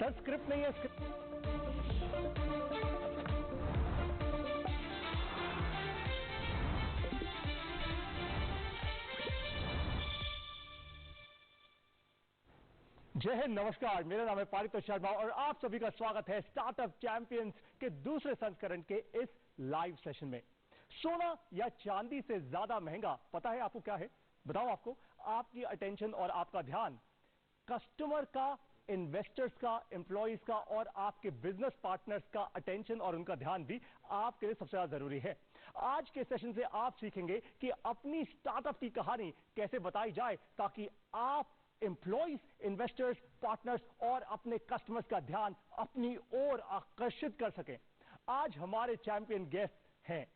Sir script नहीं है, script जय हिंद, नमस्कार। मेरा नाम है पारितोष शर्मा और आप सभी का स्वागत है स्टार्टअप चैंपियंस के दूसरे संस्करण के इस लाइव सेशन में। सोना या चांदी से ज्यादा महंगा पता है आपको क्या है? बताओ आपको। आपकी अटेंशन और आपका ध्यान कस्टमर का, इन्वेस्टर्स का, एम्प्लॉइज का और आपके बिजनेस पार्टनर्स का अटेंशन और उनका ध्यान भी आपके लिए सबसे ज्यादा जरूरी है। आज के सेशन से आप सीखेंगे कि अपनी स्टार्टअप की कहानी कैसे बताई जाए ताकि आप एम्प्लॉइज, इन्वेस्टर्स, पार्टनर्स और अपने कस्टमर्स का ध्यान अपनी ओर आकर्षित कर सकें। आज हमारे चैंपियन गेस्ट हैं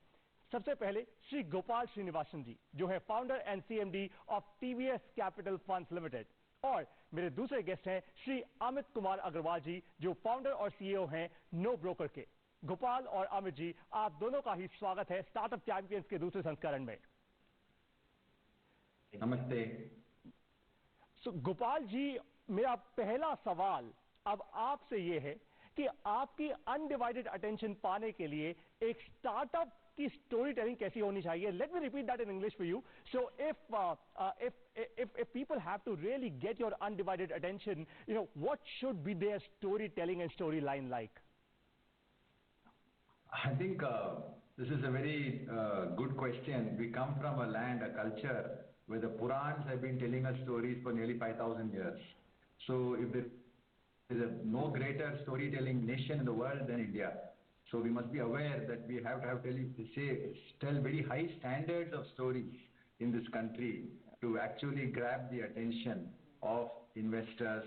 सबसे पहले श्री गोपाल श्रीनिवासन जी, जो है founder and CMD of TVS capital funds limited, और मेरे दूसरे गेस्ट हैं श्री अमित कुमार अग्रवाल जी, जो फाउंडर और सीईओ हैं नो ब्रोकर के। गोपाल और अमित जी, आप दोनों का ही स्वागत है स्टार्टअप चैंपियंस के दूसरे संस्करण में। नमस्ते। गोपाल जी, मेरा पहला सवाल अब आपसे यह है कि आपकी अनडिवाइडेड अटेंशन पाने के लिए एक स्टार्टअप की स्टोरी टेलिंग कैसी होनी चाहिए? Let me repeat that in English for you. So if people have to really get your undivided attention, what should be their storytelling and storyline like? I think this is a very good question. We come from a land, a culture, where the Purans have been telling us stories for nearly 5,000 years. So if there is no greater storytelling nation in the world than India. So we must be aware that we have to tell very high standards of stories in this country to actually grab the attention of investors,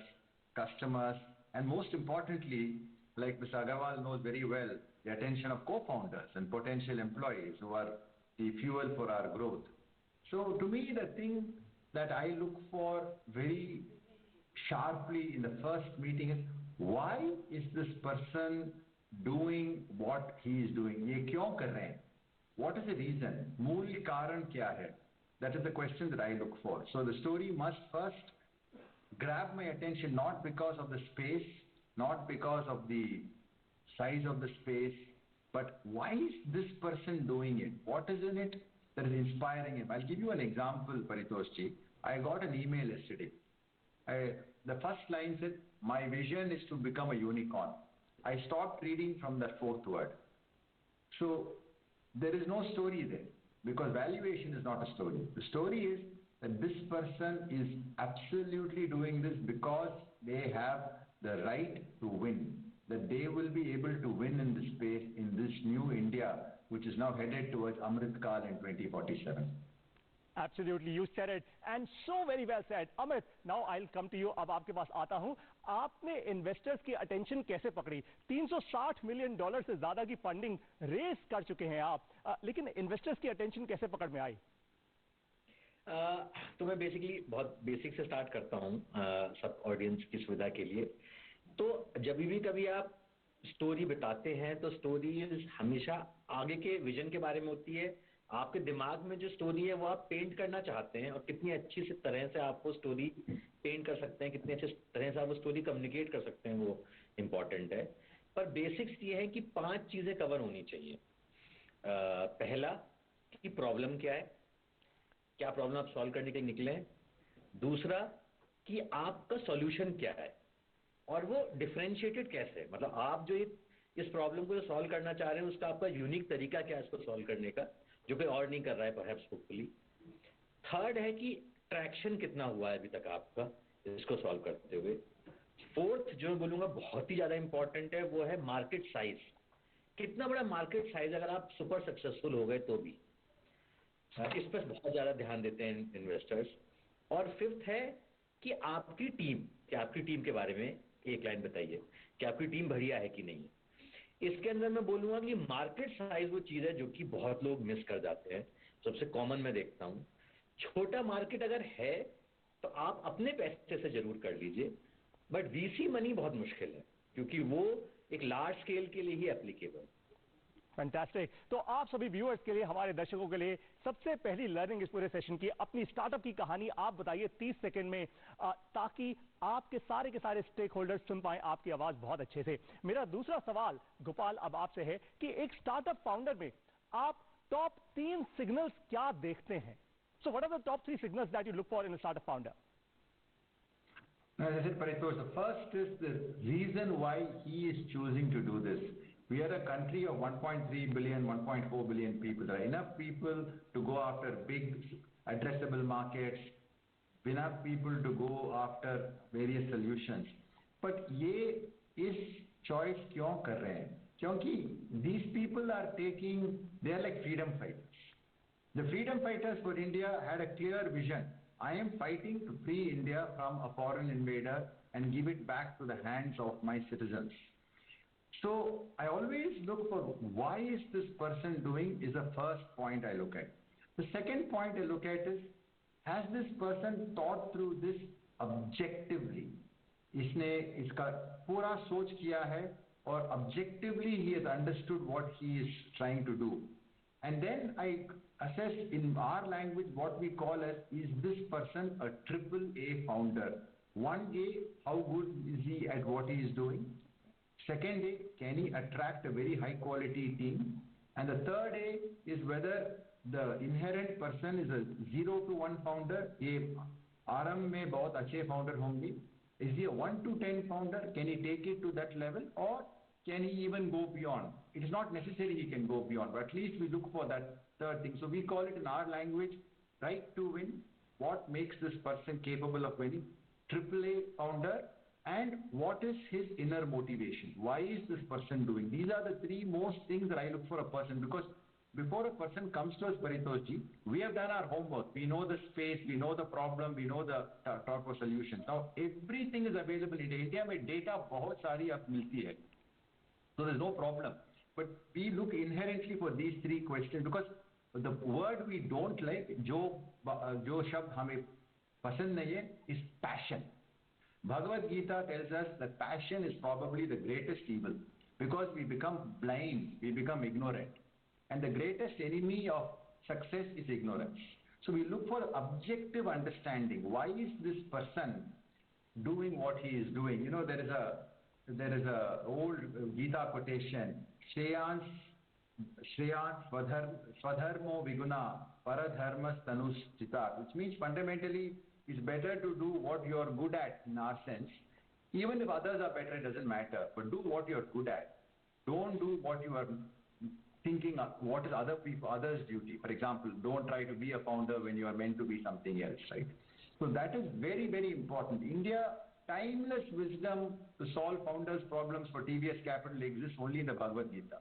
customers, and most importantly, like Mr. Agarwal knows very well, the attention of co-founders and potential employees who are the fuel for our growth. So to me, the thing that I look for very sharply in the first meeting is, why is this person doing what he is doing? ये क्यों कर रहे हैं? What is the reason? मूल कारण क्या है? That is the question that I look for. So the story must first grab my attention, not because of the space, not because of the size of the space, but why is this person doing it? What is in it that is inspiring him? I'll give you an example, Paritoshji. I got an email yesterday. The first line said, my vision is to become a unicorn. I stopped reading from that fourth word. So there is no story there, because valuation is not a story. The story is that this person is absolutely doing this because they have the right to win, that they will be able to win in this space, in this new India, which is now headed towards Amrit Kal in 2047. Absolutely, you said it, and so very well said. Amit, now I'll come to you. अब आपके पास आता हूं। आपने investors की attention कैसे पकड़ी? 360 million dollar से ज्यादा की फंडिंग रेस कर चुके हैं आप, लेकिन इन्वेस्टर्स की अटेंशन कैसे पकड़ में आई? तो मैं बेसिकली बहुत बेसिक से स्टार्ट करता हूं सब ऑडियंस की सुविधा के लिए। तो जब भी कभी आप स्टोरी बताते हैं तो स्टोरी हमेशा आगे के विजन के बारे में होती है। आपके दिमाग में जो स्टोरी है वो आप पेंट करना चाहते हैं, और कितनी अच्छी से तरह से आप वो स्टोरी पेंट कर सकते हैं, कितनी अच्छी तरह से आप वो स्टोरी कम्युनिकेट कर सकते हैं, वो इम्पॉर्टेंट है। पर बेसिक्स ये है कि 5 चीजें कवर होनी चाहिए। पहला कि प्रॉब्लम क्या है, क्या प्रॉब्लम आप सॉल्व करने के लिए निकले हैं। दूसरा कि आपका सॉल्यूशन क्या है और वो डिफरेंशिएटेड कैसे है, मतलब आप जो इस प्रॉब्लम को सॉल्व करना चाह रहे हैं उसका आपका यूनिक तरीका क्या है इसको सॉल्व परहैप्स करने का, जो कोई और नहीं कर रहा है परहैप्स होपफुली। थर्ड है कि ट्रैक्शन कितना हुआ है अभी तक आपका इसको सॉल्व करते हुए। फोर्थ जो मैं बोलूंगा बहुत ही ज्यादा इंपॉर्टेंट है, वो है मार्केट साइज। कितना बड़ा मार्केट साइज अगर आप सुपर सक्सेसफुल हो गए तो भी, इस पर बहुत ज्यादा ध्यान देते हैं इन्वेस्टर्स। और फिफ्थ है कि आपकी टीम के बारे में एक लाइन बताइए कि आपकी टीम बढ़िया है कि नहीं। इसके अंदर मैं बोलूंगा कि मार्केट साइज वो चीज है जो कि बहुत लोग मिस कर जाते हैं। सबसे कॉमन मैं देखता हूं, छोटा मार्केट अगर है तो आप अपने पैसे से जरूर कर लीजिए, बट वीसी मनी बहुत मुश्किल है क्योंकि वो एक लार्ज स्केल के लिए ही एप्लीकेबल। फैंटास्टिक। तो आप सभी व्यूअर्स के लिए, हमारे दर्शकों के लिए सबसे पहली लर्निंग इस पूरे सेशन की, अपनी स्टार्टअप की कहानी आप बताइए 30 सेकंड में, ताकि आपके के सारे स्टेक होल्डर्स सुन पाए आपकी आवाज बहुत अच्छे से। मेरा दूसरा सवाल गोपाल अब आपसे है कि एक स्टार्टअप फाउंडर में आप टॉप 3 सिग्नल्स क्या देखते हैं? So what are the top 3 signals that you look for in a startup founder? As I said, Paritosh, the first is the reason why he is choosing to do this. We are a country of 1.3 billion, 1.4 billion people. There are enough people to go after big addressable markets, enough people to go after various solutions. But ये इस choice क्यों कर रहे हैं? क्योंकि these people are taking, they are like freedom fighters. The freedom fighters for India had a clear vision. I am fighting to free India from a foreign invader and give it back to the hands of my citizens. So I always look for why is this person doing is the first point I look at. The second point I look at is, has this person thought through this objectively? इसने इसका पूरा सोच किया है और objectively he has understood what he is trying to do. And then I assess in our language what we call as, is this person a triple A founder? 1A, how good is he at what he is doing? Second A, can he attract a very high quality team? And the third A is whether the inherent person is a 0 to 1 founder. ये आरंभ में बहुत अच्छे founder होंगे. Is he a 1 to 10 founder? Can he take it to that level? Or can he even go beyond? It is not necessary he can go beyond, but at least we look for that third thing. So we call it in our language, right to win. What makes this person capable of winning? AAA founder. And what is his inner motivation? Why is this person doing? These are the 3 most things that I look for a person, because before a person comes to us, Paritosh ji, we have done our homework. We know the space, we know the problem, we know the thought for solutions. Now everything is available in India. में data बहुत सारी अब मिलती है. So there's no problem. But we look inherently for these 3 questions, because the word we don't like, जो शब्द हमें पसंद नहीं है, is passion. Bhagavad Gita tells us that passion is probably the greatest evil, because we become blind, we become ignorant. And the greatest enemy of success is ignorance. So we look for objective understanding. Why is this person doing what he is doing? You know, there is a old Gita quotation, Shreyans Swadharmo Viguna Paradharmas Tanuschitat, which means fundamentally it's better to do what you're good at in our sense. Even if others are better, it doesn't matter, but do what you're good at. Don't do what you are thinking what is others' duty. For example, don't try to be a founder when you are meant to be something else, right? So that is very, very important. India, timeless wisdom to solve founders' problems for TVS Capital exists only in the Bhagavad Gita.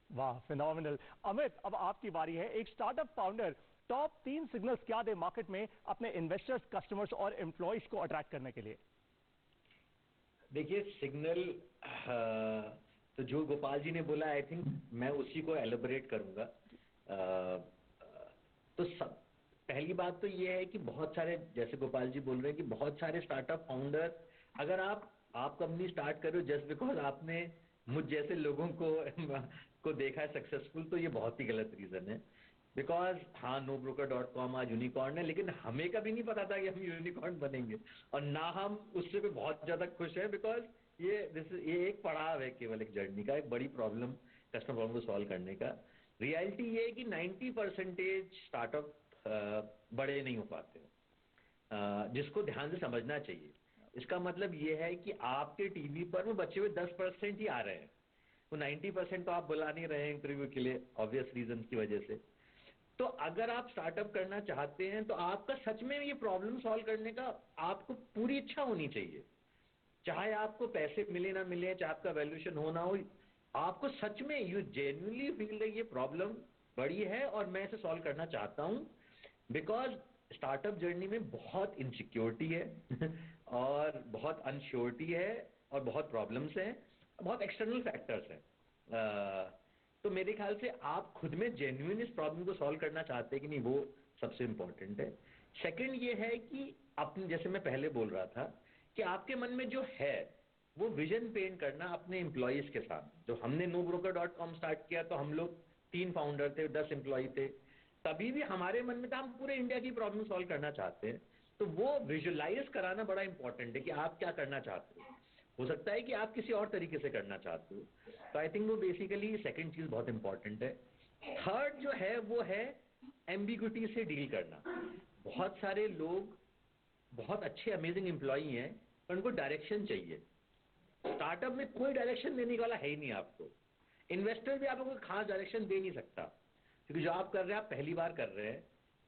वाह, phenomenal. Amit, अब आपकी बारी है। एक startup founder top 3 signals क्या दे market में अपने investors, customers और एम्प्लॉइज को अट्रैक्ट करने के लिए? देखिए, सिग्नल तो जो गोपाल जी ने बोला, आई थिंक मैं उसी को एलेबोरेट करूंगा। तो पहली बात तो ये है कि बहुत सारे, जैसे गोपाल जी बोल रहे हैं कि बहुत सारे स्टार्टअप फाउंडर, अगर आप कंपनी स्टार्ट कर रहे हो जस्ट बिकॉज आपने मुझ जैसे लोगों को देखा है सक्सेसफुल, तो ये बहुत ही गलत रीजन है। बिकॉज हाँ, NoBroker.com आज यूनिकॉर्न है, लेकिन हमें कभी नहीं पता था कि हम यूनिकॉर्न बनेंगे, और ना हम उससे भी बहुत ज्यादा खुश हैं, बिकॉज ये एक पड़ाव है केवल एक जर्नी का, एक बड़ी प्रॉब्लम, कस्टमर प्रॉब्लम को सॉल्व करने का। रियलिटी ये है कि 90% स्टार्टअप बड़े नहीं हो पाते, जिसको ध्यान से समझना चाहिए। इसका मतलब ये है कि आपके टीवी पर वो बचे हुए 10% ही आ रहे हैं, वो 90% तो आप बुला नहीं रहे हैं इंटरव्यू के लिए, ऑब्वियस रीजन की वजह से। तो अगर आप स्टार्टअप करना चाहते हैं तो आपका सच में ये प्रॉब्लम सॉल्व करने का आपको पूरी इच्छा होनी चाहिए, चाहे आपको पैसे मिले ना मिले, चाहे आपका वैल्यूएशन हो ना हो, आपको सच में यू जेन्युइनली फील दैट ये प्रॉब्लम बड़ी है और मैं इसे सॉल्व करना चाहता हूं। बिकॉज स्टार्टअप जर्नी में बहुत इनसिक्योरिटी है और बहुत अनश्योरिटी है और बहुत प्रॉब्लम्स हैं, बहुत एक्सटर्नल फैक्टर्स हैं। तो मेरे ख्याल से आप खुद में जेन्युइन इस प्रॉब्लम को सॉल्व करना चाहते हैं कि नहीं, वो सबसे इंपॉर्टेंट है। सेकंड ये है कि अपने, जैसे मैं पहले बोल रहा था, कि आपके मन में जो है वो विजन पेंट करना अपने एम्प्लॉइज के साथ। जो हमने NoBroker.com स्टार्ट किया तो हम लोग 3 फाउंडर थे, 10 एम्प्लॉय थे। तभी भी हमारे मन में था हम पूरे इंडिया की प्रॉब्लम सॉल्व करना चाहते हैं, तो वो विजुअलाइज कराना बड़ा इंपॉर्टेंट है कि आप क्या करना चाहते हो सकता है कि आप किसी और तरीके से करना चाहते हो। तो आई थिंक वो बेसिकली सेकंड चीज बहुत इंपॉर्टेंट है। थर्ड जो है वो है एम्बिग्विटी से डील करना। बहुत सारे लोग बहुत अच्छे अमेजिंग एम्प्लॉई हैं पर उनको डायरेक्शन चाहिए। स्टार्टअप में कोई डायरेक्शन देने वाला है ही नहीं आपको। इन्वेस्टर भी आपको कोई खास डायरेक्शन दे नहीं सकता, क्योंकि जो आप कर रहे हैं आप पहली बार कर रहे हैं।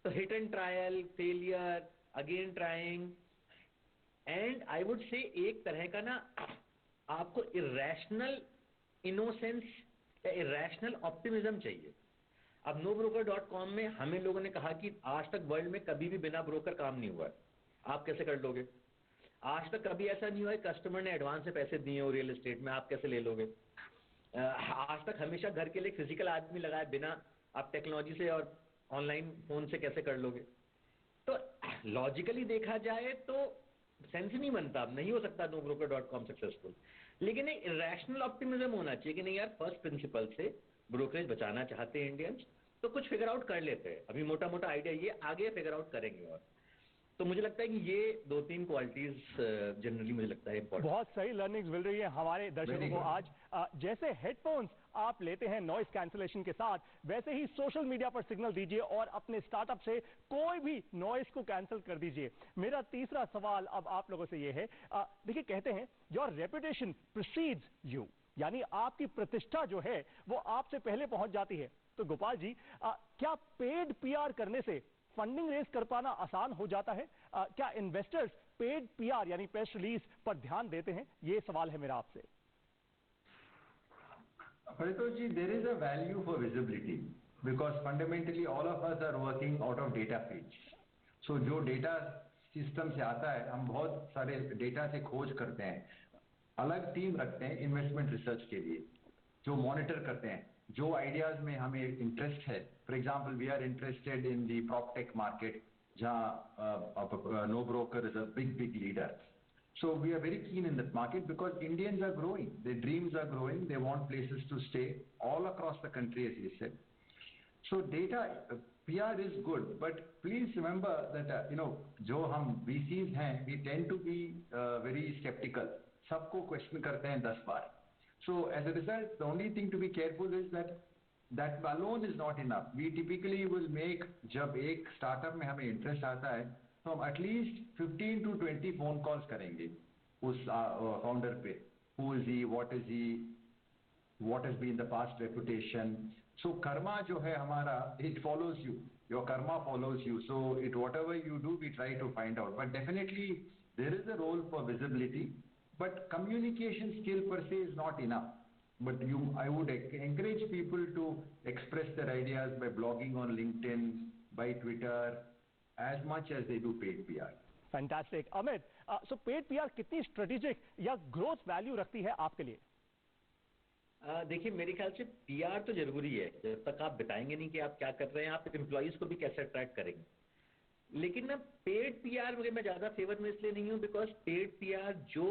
तो hit and trial, failure, again trying, and I would say एक तरह का ना आपको इरेशनल इनोसेंस या इरेशनल ऑप्टिमिज्म चाहिए। अब NoBroker.com में हमें लोगों ने कहा कि आज तक वर्ल्ड में कभी भी बिना ब्रोकर काम नहीं हुआ है, आप कैसे कर लोगे? आज तक कभी ऐसा नहीं हुआ है कस्टमर ने एडवांस से पैसे दिए हो रियल एस्टेट में, आप कैसे ले लोगे? आज तक हमेशा घर के लिए फिजिकल आदमी लगाए बिना आप टेक्नोलॉजी से और ऑनलाइन फोन से कैसे कर लोगे? तो लॉजिकली देखा जाए तो सेंस नहीं बनता, नहीं हो सकता NoBroker.com सक्सेसफुल। लेकिन एक रैशनल ऑप्टिमिज्म होना चाहिए कि नहीं यार, फर्स्ट प्रिंसिपल से ब्रोकरेज बचाना चाहते हैं इंडियंस, तो कुछ फिगर आउट कर लेते हैं। अभी मोटा मोटा आइडिया ये, आगे फिगर आउट करेंगे। और तो मुझे लगता है कि ये 2-3 क्वालिटीज जनरली मुझे लगता है इंपॉर्टेंट। बहुत सही लर्निंग्स मिल रही है हमारे दर्शकों को आज। जैसे हेडफोन्स आप लेते हैं नॉइस कैंसलेशन के साथ, वैसे ही सोशल मीडिया पर सिग्नल दीजिए और अपने स्टार्टअप से कोई भी नॉइस को कैंसिल कर दीजिए। मेरा तीसरा सवाल अब आप लोगों से ये है, देखिए कहते हैं योर रेपुटेशन प्रीसीड्स यू, यानी आपकी प्रतिष्ठा जो है वो आपसे पहले पहुंच जाती है। तो गोपाल जी, क्या पेड पीआर करने से फंडिंग रेज कर पाना आसान हो जाता है? क्या इन्वेस्टर्स पेड पीआर यानी प्रेस रिलीज पर ध्यान देते हैं? ये सवाल है मेरा आपसे। Paritosh ji, there is a value for visibility because fundamentally all of us are working out of data feeds. So जो data system से आता है, हम बहुत सारे data से खोज करते हैं। अलग टीम रखते हैं इन्वेस्टमेंट रिसर्च के लिए, जो मॉनिटर करते हैं जो आइडियाज में हमें इंटरेस्ट है। For example, we are interested in the proptech market, जहां NoBroker is a big leader. So we are very keen in that market because Indians are growing, their dreams are growing, they want places to stay all across the country, as you said. So data PR is good, but please remember that जो हम VCs हैं, we tend to be very skeptical. सबको question करते हैं 10 बार। So as a result, the only thing to be careful is that alone is not enough. We typically will make, जब एक startup में हमें इंटरेस्ट आता है तो हम एटलीस्ट 15 to 20 फोन कॉल्स करेंगे उस फाउंडर पे। Who is he? What is he? What has been the past reputation? So karma जो है हमारा, it follows you. Your karma follows you. So whatever you do, we try to find out. But definitely there is a role for visibility. But communication skill per se is not enough. But I would encourage people to express their ideas by blogging on LinkedIn, by Twitter, as much as they do paid PR. Fantastic. Amit, so paid PR कितनी strategic या growth value रखती है आपके लिए? देखिए, मेरे ख्याल से PR तो जरूरी है। जब तक आप बताएंगे नहीं कि आप क्या कर रहे हैं, आप एम्प्लॉइज को भी कैसे अट्रैक्ट करेंगे। लेकिन ना पेड पीआर में मैं ज्यादा फेवर में इसलिए नहीं हूं बिकॉज पेड पीआर जो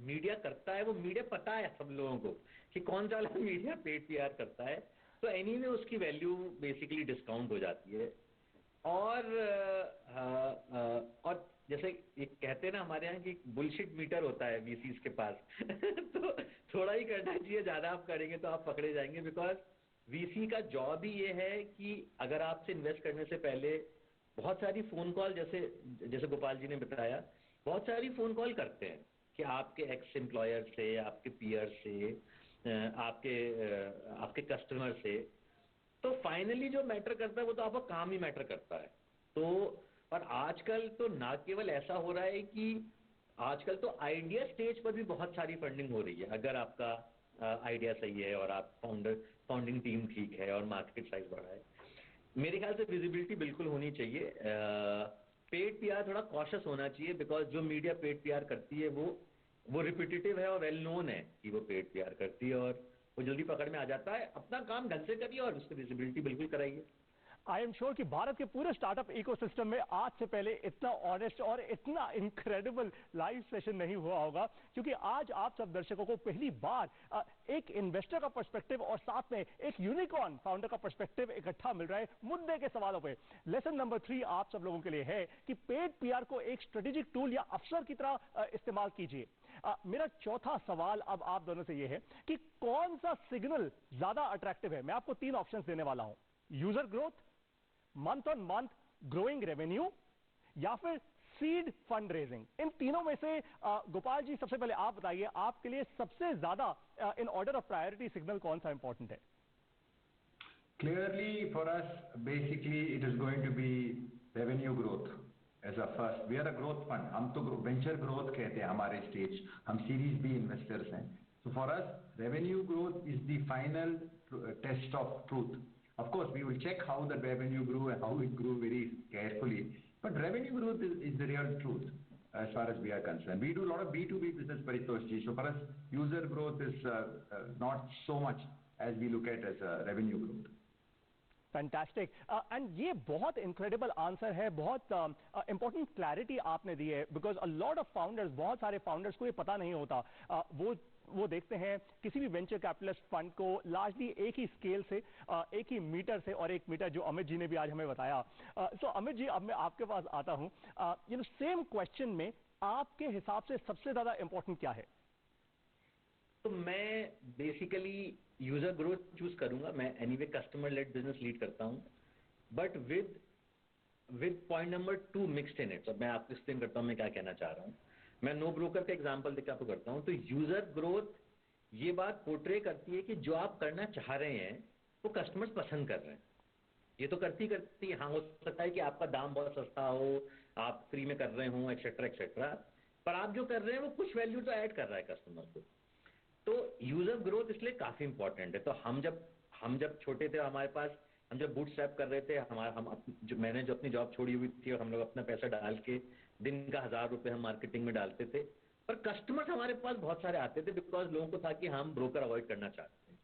मीडिया करता है, वो मीडिया पता है सब लोगों को कि कौन सा वाला मीडिया पेड पीआर करता है, तो एनीवे उसकी वैल्यू बेसिकली डिस्काउंट हो जाती है। और जैसे एक कहते हैं ना हमारे यहाँ कि बुलशिट मीटर होता है VCs के पास तो थोड़ा ही करना चाहिए, ज्यादा आप करेंगे तो आप पकड़े जाएंगे। बिकॉज VC का जॉब ही ये है कि अगर आपसे इन्वेस्ट करने से पहले बहुत सारी फोन कॉल, जैसे गोपाल जी ने बताया, बहुत सारी फोन कॉल करते हैं कि आपके एक्स एम्प्लॉयर से, आपके पीयर से, आपके कस्टमर से। तो फाइनली जो मैटर करता है वो तो आपका काम ही मैटर करता है। तो और आजकल तो ना केवल ऐसा हो रहा है कि आजकल तो आइडिया स्टेज पर भी बहुत सारी फंडिंग हो रही है। अगर आपका आइडिया सही है और आप फाउंडिंग टीम ठीक है और मार्केट साइज बड़ा है, मेरे ख्याल से विजिबिलिटी बिल्कुल होनी चाहिए। पेड पीआर थोड़ा कॉशियस होना चाहिए बिकॉज जो मीडिया पेड पीआर करती है वो रिपीटेटिव है और वेल नोन है कि वो पेड पीआर करती है और वो जल्दी पकड़ में आ जाता है। अपना काम ढंग से करिए और उसकी विजिबिलिटी बिल्कुल कराइए। आई एम श्योर कि भारत के पूरे स्टार्टअप इकोसिस्टम में आज से पहले इतना ऑनेस्ट और इतना इनक्रेडिबल लाइव सेशन नहीं हुआ होगा, क्योंकि आज आप सब दर्शकों को पहली बार एक इन्वेस्टर का पर्सपेक्टिव और साथ में एक यूनिकॉर्न फाउंडर का पर्सपेक्टिव इकट्ठा मिल रहा है मुद्दे के सवालों पे। लेसन नंबर 3 आप सब लोगों के लिए है कि पेड पीआर को एक स्ट्रेटेजिक टूल या अवसर की तरह इस्तेमाल कीजिए। मेरा चौथा सवाल अब आप दोनों से यह है कि कौन सा सिग्नल ज्यादा अट्रैक्टिव है। मैं आपको 3 ऑप्शंस देने वाला हूं, user growth, month on month growing revenue या फिर सीड फंड रेजिंग। इन तीनों में से गोपाल जी सबसे पहले आप बताइए, आपके लिए सबसे ज्यादा in order of priority signal कौन सा इंपॉर्टेंट है? Clearly, for us, basically, it is going to be revenue growth as a first. We are a growth fund. हम तो venture growth कहते हैं हमारे stage. हम Series B investors हैं. So for us, revenue growth is the final test of truth. Of course, we will check how the revenue grew and how it grew very carefully. But revenue growth is the real truth as far as we are concerned. We do a lot of B2B business, Paritosh ji. So for us, user growth is not so much as we look at as revenue growth. Fantastic and ये बहुत incredible answer है, बहुत important clarity आपने दी है, because a lot of founders, बहुत सारे founders को ये पता नहीं होता। वो देखते हैं किसी भी वेंचर कैपिटलिस्ट फंड को लार्जली एक ही स्केल से, एक ही मीटर से, और एक मीटर जो अमित जी ने भी आज हमें बताया। सो अमित जी, अब मैं आपके पास आता हूं। यू नो, सेम क्वेश्चन में आपके हिसाब से सबसे ज्यादा इंपॉर्टेंट क्या है? तो मैं बेसिकली यूजर ग्रोथ चूज करूंगा। मैं anyway customer led business lead करता हूं, but with point number 2 mixed in it. मैं आपको एक्सप्लेन करता हूं मैं क्या कहना चाह रहा हूं। मैं नो ब्रोकर का एग्जांपल देकर आपको करता हूं। तो यूजर ग्रोथ ये बात पोर्ट्रे करती है कि जो आप करना चाह रहे हैं वो कस्टमर्स पसंद कर रहे हैं। ये तो करती है। हाँ, हो सकता है कि आपका दाम बहुत सस्ता हो, आप फ्री में कर रहे हो, एक्सेट्रा एक्सेट्रा, पर आप जो कर रहे हैं वो कुछ वैल्यू तो ऐड कर रहा है कस्टमर को। तो यूजर ग्रोथ इसलिए काफी इंपॉर्टेंट है। तो हम जब छोटे थे, हमारे पास, हम जब बूटस्ट्रैप कर रहे थे, मैंने जो अपनी जॉब छोड़ी हुई थी और हम लोग अपना पैसा डाल के दिन का 1000 रुपए हम मार्केटिंग में डालते थे, पर कस्टमर्स हमारे पास बहुत सारे आते थे बिकॉज लोगों को था कि हम ब्रोकर अवॉइड करना चाहते हैं।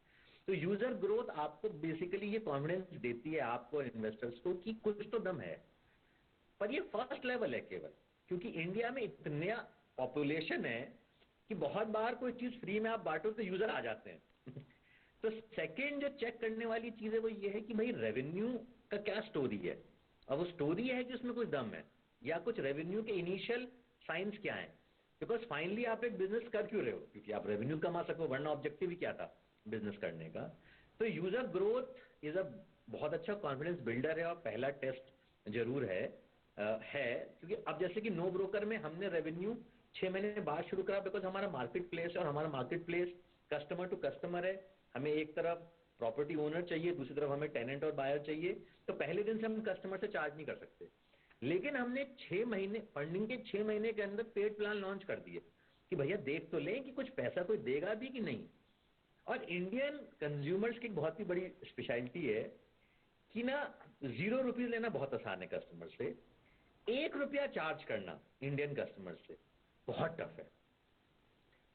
तो यूजर ग्रोथ आपको बेसिकली ये कॉन्फिडेंस देती है आपको, इन्वेस्टर्स को, कि कुछ तो दम है। पर ये फर्स्ट लेवल है केवल, क्योंकि इंडिया में इतना पॉपुलेशन है कि बहुत बार कोई चीज फ्री में आप बांटो तो यूजर आ जाते हैं। तो सेकंड जो चेक करने वाली चीज है वो ये है कि भाई रेवेन्यू का क्या स्टोरी है। अब वो स्टोरी है कि उसमें कुछ दम है या कुछ रेवेन्यू के इनिशियल साइंस क्या है। बिकॉज फाइनली आप एक बिजनेस कर क्यों रहे हो? क्योंकि आप रेवेन्यू कमा सको, वरना ऑब्जेक्टिव ही क्या था बिजनेस करने का। तो यूजर ग्रोथ इज अ बहुत अच्छा कॉन्फिडेंस बिल्डर है और पहला टेस्ट जरूर है। क्योंकि अब जैसे कि नो ब्रोकर में हमने रेवेन्यू 6 महीने बाद शुरू करा, बिकॉज हमारा मार्केट प्लेस और हमारा market place customer to customer है। हमें एक तरफ प्रॉपर्टी ओनर चाहिए, दूसरी तरफ हमें टेनेंट और बायर चाहिए। तो पहले दिन से हम कस्टमर से चार्ज नहीं कर सकते, लेकिन हमने 6 महीने फंडिंग के 6 महीने के अंदर पेड प्लान लॉन्च कर दिए कि भैया देख तो लें कि कुछ पैसा कोई देगा भी कि नहीं। और इंडियन कंज्यूमर्स की बहुत ही बड़ी स्पेशलिटी है कि ना, 0 रुपीज लेना बहुत आसान है कस्टमर से, 1 रुपया चार्ज करना इंडियन कस्टमर से बहुत टफ है।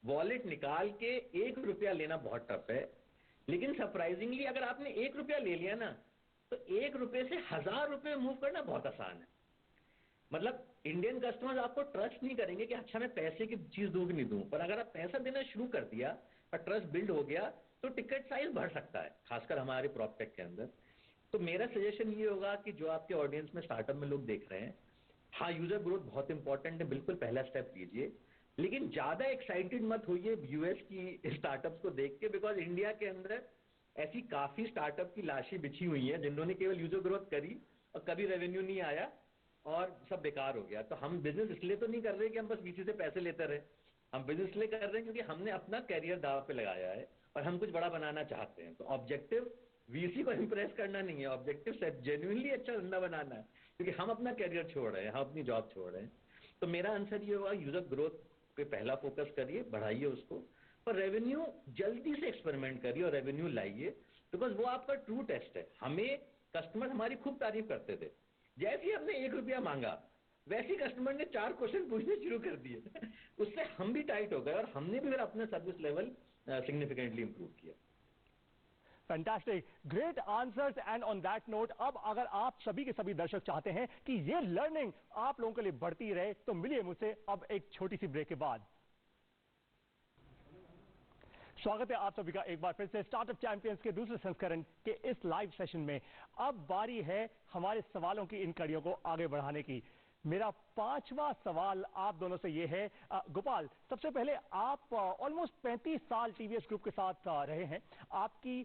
वॉलेट निकाल के 1 रुपया लेना बहुत टफ है। लेकिन सरप्राइजिंगली अगर आपने 1 रुपया ले लिया ना, तो 1 रुपये से 1000 रुपये मूव करना बहुत आसान है। मतलब इंडियन कस्टमर्स आपको ट्रस्ट नहीं करेंगे कि अच्छा मैं पैसे की चीज दूं कि नहीं दूं, पर अगर आप पैसा देना शुरू कर दिया और ट्रस्ट बिल्ड हो गया तो टिकट साइज बढ़ सकता है, खासकर हमारे प्रॉस्पेक्ट के अंदर। तो मेरा सजेशन ये होगा कि जो आपके ऑडियंस में स्टार्टअप में लोग देख रहे हैं, हाँ यूजर ग्रोथ बहुत इंपॉर्टेंट है, बिल्कुल पहला स्टेप लीजिए, लेकिन ज्यादा एक्साइटेड मत होइए यूएस की स्टार्टअप्स को देख के, बिकॉज इंडिया के अंदर ऐसी काफी स्टार्टअप की लाशें बिछी हुई हैं जिन्होंने केवल यूजर ग्रोथ करी और कभी रेवेन्यू नहीं आया और सब बेकार हो गया। तो हम बिजनेस इसलिए तो नहीं कर रहे कि हम बस वीसी से पैसे लेते रहे, हम बिजनेस इसलिए कर रहे हैं क्योंकि हमने अपना कैरियर दाव पे लगाया है और हम कुछ बड़ा बनाना चाहते हैं। तो ऑब्जेक्टिव वीसी को इंप्रेस करना नहीं है, ऑब्जेक्टिव जेन्युइनली अच्छा धंधा बनाना है, क्योंकि हम अपना कैरियर छोड़ रहे हैं, हम अपनी जॉब छोड़ रहे हैं। तो मेरा आंसर ये होगा, यूजर ग्रोथ पे पहला फोकस करिए, बढ़ाइए उसको, पर रेवेन्यू जल्दी से एक्सपेरिमेंट करिए और रेवेन्यू लाइए, बिकॉज वो आपका ट्रू टेस्ट है। हमें कस्टमर हमारी खूब तारीफ करते थे, जैसे ही हमने 1 रुपया मांगा वैसे ही कस्टमर ने 4 क्वेश्चन पूछने शुरू कर दिए। उससे हम भी टाइट हो गए और हमने भी फिर अपना सर्विस लेवल सिग्निफिकेंटली इंप्रूव किया। Fantastic, great answers. And on that note, अब अगर आप सभी के सभी दर्शक चाहते हैं कि ये लर्निंग आप लोगों के लिए बढ़ती रहे, तो मिलिए मुझसे अब एक छोटी सी ब्रेक के बाद। स्वागत है आप सभी का एक बार फिर से स्टार्टअप चैंपियंस के दूसरे संस्करण के इस लाइव सेशन में। अब बारी है हमारे सवालों की इन कड़ियों को आगे बढ़ाने की। मेरा पांचवा सवाल आप दोनों से ये है, गोपाल, सबसे पहले आप ऑलमोस्ट 35 साल टीवीएस ग्रुप के साथ रहे हैं। आपकी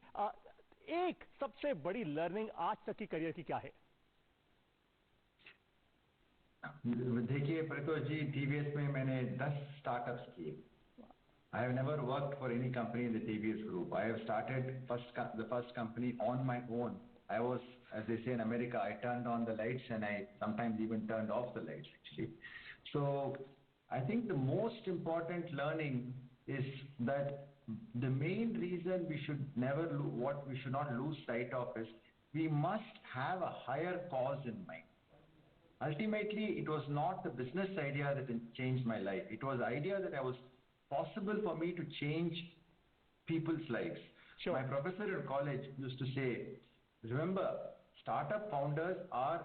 एक सबसे बड़ी लर्निंग आज तक की करियर की क्या है? देखिए परितोष जी, टीवीएस में मैंने 10 स्टार्टअप्स किए। I have never worked for any company in the TVS group. I have started the first company on my own. I was, as they say in America, I turned on the lights and I sometimes even turned off the lights actually. So I think the most important learning is that the main reason we should not lose sight of is we must have a higher cause in mind. Ultimately, it was not the business idea that changed my life. It was the idea that I was possible for me to change people's lives. Sure. My professor in college used to say, remember, startup founders are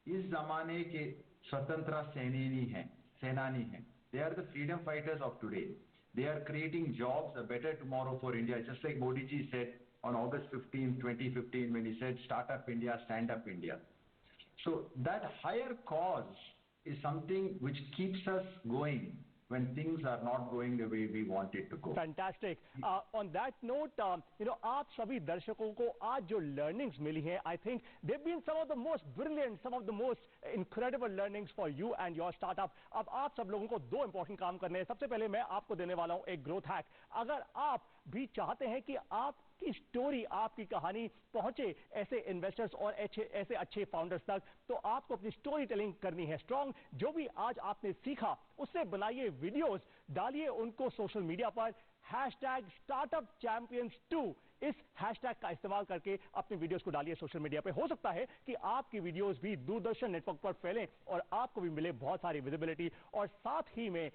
इस जमाने के स्वतंत्र सेनानी हैं. They are the freedom fighters of today. They are creating jobs, a better tomorrow for India. Just like Modi ji said on August 15, 2015, when he said, "Startup India, stand up India." So that higher cause is something which keeps us going when things are not going the way we want it to go. Fantastic. On that note, आप सभी दर्शकों को आज जो learnings मिली हैं, I think they've been some of the most brilliant, some of the most incredible learnings for you and your startup. अब आप सब लोगों को 2 important काम करने हैं। सबसे पहले मैं आपको देने वाला हूं एक growth hack। अगर आप भी चाहते हैं कि आपकी स्टोरी, आपकी कहानी पहुंचे ऐसे इन्वेस्टर्स और ऐसे अच्छे फाउंडर्स तक, तो आपको अपनी स्टोरी टेलिंग करनी है स्ट्रॉन्ग। जो भी आज आपने सीखा उससे बनाइए वीडियोस, डालिए उनको सोशल मीडिया पर। #StartupChampions2 इस हैशटैग का इस्तेमाल करके अपने वीडियोस को डालिए सोशल मीडिया पे। हो सकता है कि आपकी वीडियोस भी दूरदर्शन नेटवर्क पर फैलें और आपको भी मिले बहुत सारी विजिबिलिटी। और साथ ही में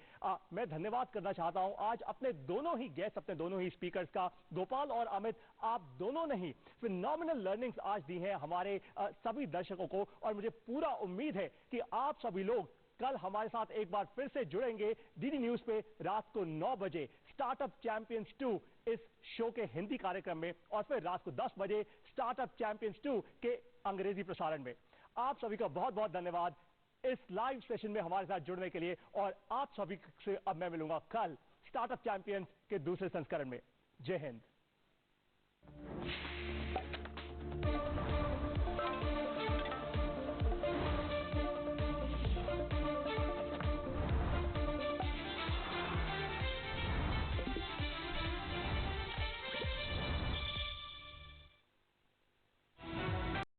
मैं धन्यवाद करना चाहता हूं आज अपने दोनों ही गेस्ट, अपने दोनों ही स्पीकर्स का। गोपाल और अमित, आप दोनों ने ही फिनोमिनल लर्निंग्स आज दी हैं हमारे सभी दर्शकों को। और मुझे पूरा उम्मीद है कि आप सभी लोग कल हमारे साथ एक बार फिर से जुड़ेंगे डीडी न्यूज पे रात को 9 बजे स्टार्टअप चैंपियंस 2 इस शो के हिंदी कार्यक्रम में, और फिर रात को 10 बजे स्टार्टअप चैंपियंस 2 के अंग्रेजी प्रसारण में। आप सभी का बहुत बहुत धन्यवाद इस लाइव सेशन में हमारे साथ जुड़ने के लिए। और आप सभी से अब मैं मिलूंगा कल स्टार्टअप चैंपियंस के दूसरे संस्करण में। जय हिंद।